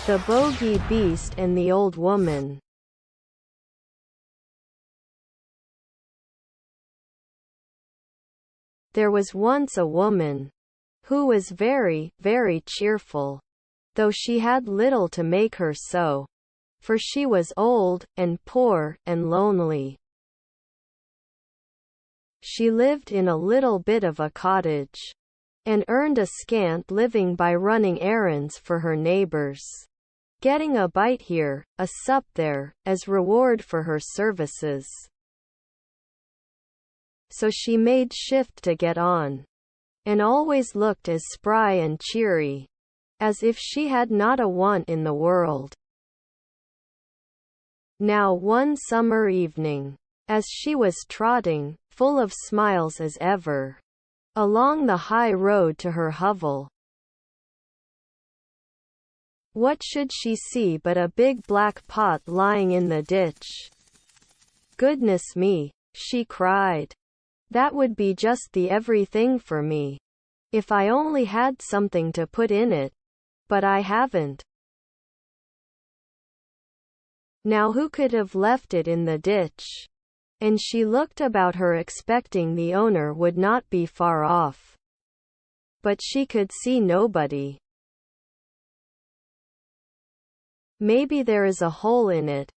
The Bogey Beast and the Old Woman. There was once a woman who was very, very cheerful, though she had little to make her so, for she was old, and poor, and lonely. She lived in a little bit of a cottage, and earned a scant living by running errands for her neighbors, getting a bite here, a sup there, as reward for her services. So she made shift to get on, and always looked as spry and cheery, as if she had not a want in the world. Now one summer evening, as she was trotting, full of smiles as ever, along the high road to her hovel, what should she see but a big black pot lying in the ditch? "Goodness me," she cried. "That would be just the everything for me, if I only had something to put in it, but I haven't. Now who could have left it in the ditch?" And she looked about her expecting the owner would not be far off. But she could see nobody. "Maybe there is a hole in it,"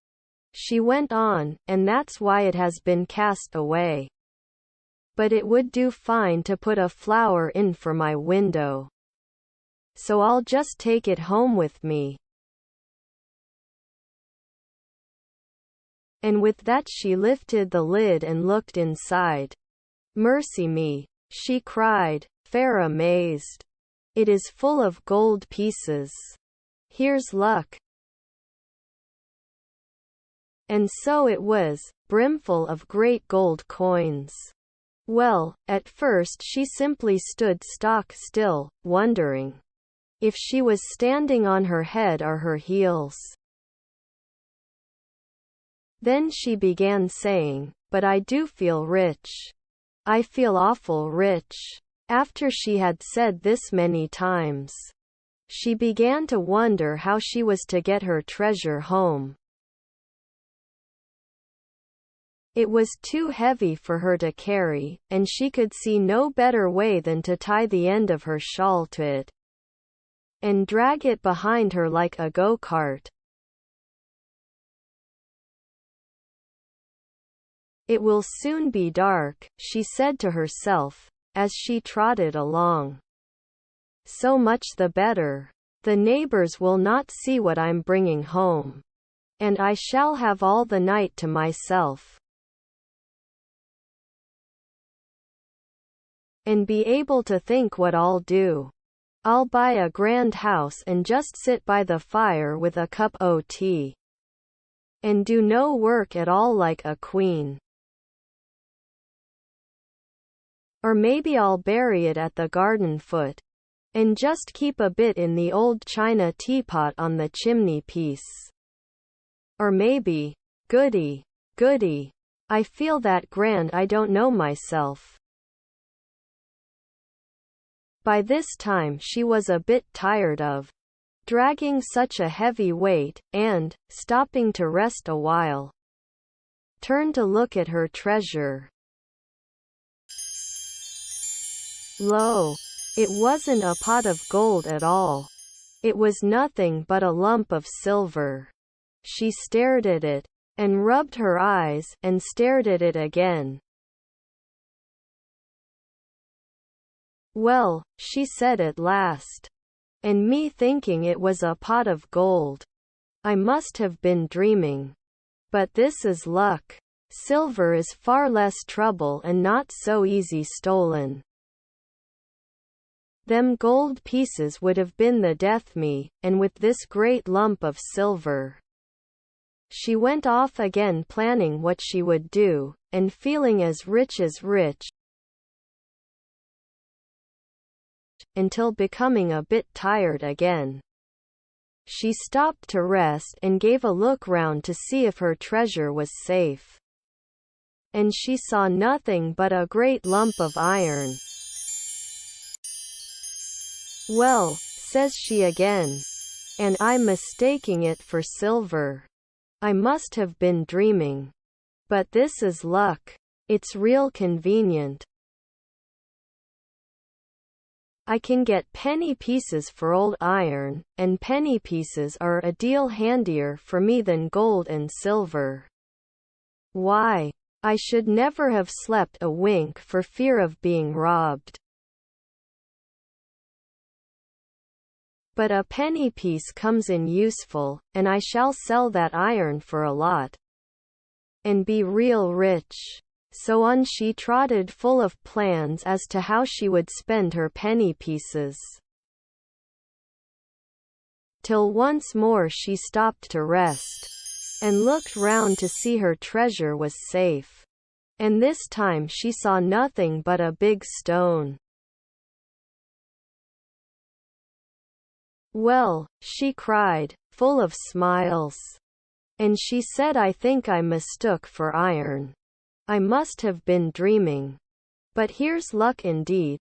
she went on, "and that's why it has been cast away. But it would do fine to put a flower in for my window. So I'll just take it home with me." And with that she lifted the lid and looked inside. "Mercy me," she cried, fair amazed. "It is full of gold pieces. Here's luck." And so it was, brimful of great gold coins. Well, at first she simply stood stock still, wondering if she was standing on her head or her heels. Then she began saying, "But I do feel rich. I feel awful rich." After she had said this many times, she began to wonder how she was to get her treasure home. It was too heavy for her to carry, and she could see no better way than to tie the end of her shawl to it, and drag it behind her like a go-kart. "It will soon be dark," she said to herself, as she trotted along. "So much the better. The neighbors will not see what I'm bringing home, and I shall have all the night to myself, and be able to think what I'll do. I'll buy a grand house and just sit by the fire with a cup o' tea, and do no work at all like a queen. Or maybe I'll bury it at the garden foot, and just keep a bit in the old china teapot on the chimney piece. Or maybe, goody, goody, I feel that grand I don't know myself." By this time she was a bit tired of dragging such a heavy weight, and, stopping to rest a while, turned to look at her treasure. Lo! It wasn't a pot of gold at all. It was nothing but a lump of silver. She stared at it, and rubbed her eyes, and stared at it again. "Well," she said at last, "and me thinking it was a pot of gold. I must have been dreaming. But this is luck. Silver is far less trouble and not so easy stolen. Them gold pieces would have been the death me, and with this great lump of silver." She went off again planning what she would do, and feeling as rich, until becoming a bit tired again, she stopped to rest and gave a look round to see if her treasure was safe. And she saw nothing but a great lump of iron. "Well," says she again, and I mistaking it for silver. I must have been dreaming. But this is luck. It's real convenient. I can get penny pieces for old iron, and penny pieces are a deal handier for me than gold and silver. Why? I should never have slept a wink for fear of being robbed. But a penny piece comes in useful, and I shall sell that iron for a lot, and be real rich. So on she trotted full of plans as to how she would spend her penny pieces. Till once more she stopped to rest, and looked round to see her treasure was safe. And this time she saw nothing but a big stone. "Well," she cried, full of smiles. And she said, "I think I mistook for iron. I must have been dreaming. But here's luck indeed.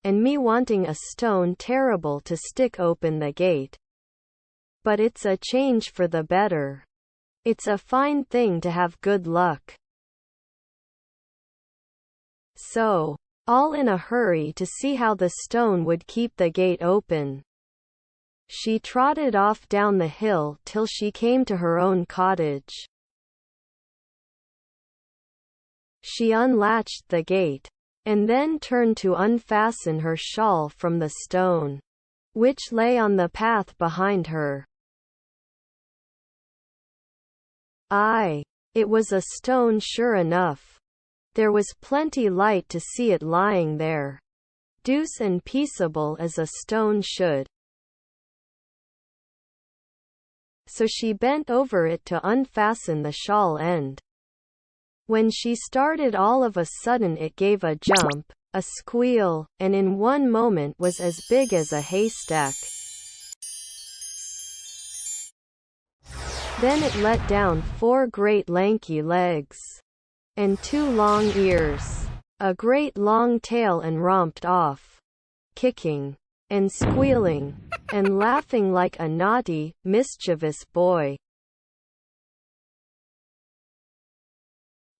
And me wanting a stone terrible to stick open the gate. But it's a change for the better. It's a fine thing to have good luck." So, all in a hurry to see how the stone would keep the gate open, she trotted off down the hill till she came to her own cottage. She unlatched the gate, and then turned to unfasten her shawl from the stone, which lay on the path behind her. Aye, it was a stone sure enough. There was plenty light to see it lying there, douce and peaceable as a stone should. So she bent over it to unfasten the shawl end. When she started, all of a sudden it gave a jump, a squeal, and in one moment was as big as a haystack. Then it let down 4 great lanky legs, and 2 long ears, a great long tail, and romped off, kicking, and squealing, and laughing like a naughty, mischievous boy.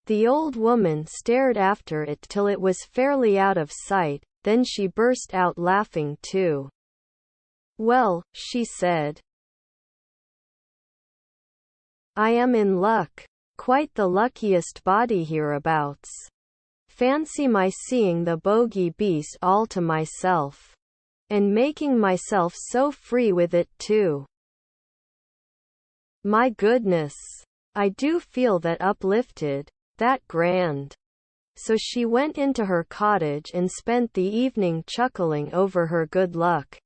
The old woman stared after it till it was fairly out of sight, then she burst out laughing too. "Well," she said, "I am in luck. Quite the luckiest body hereabouts. Fancy my seeing the Bogey Beast all to myself. And making myself so free with it too. My goodness! I do feel that uplifted. That grand." So she went into her cottage and spent the evening chuckling over her good luck.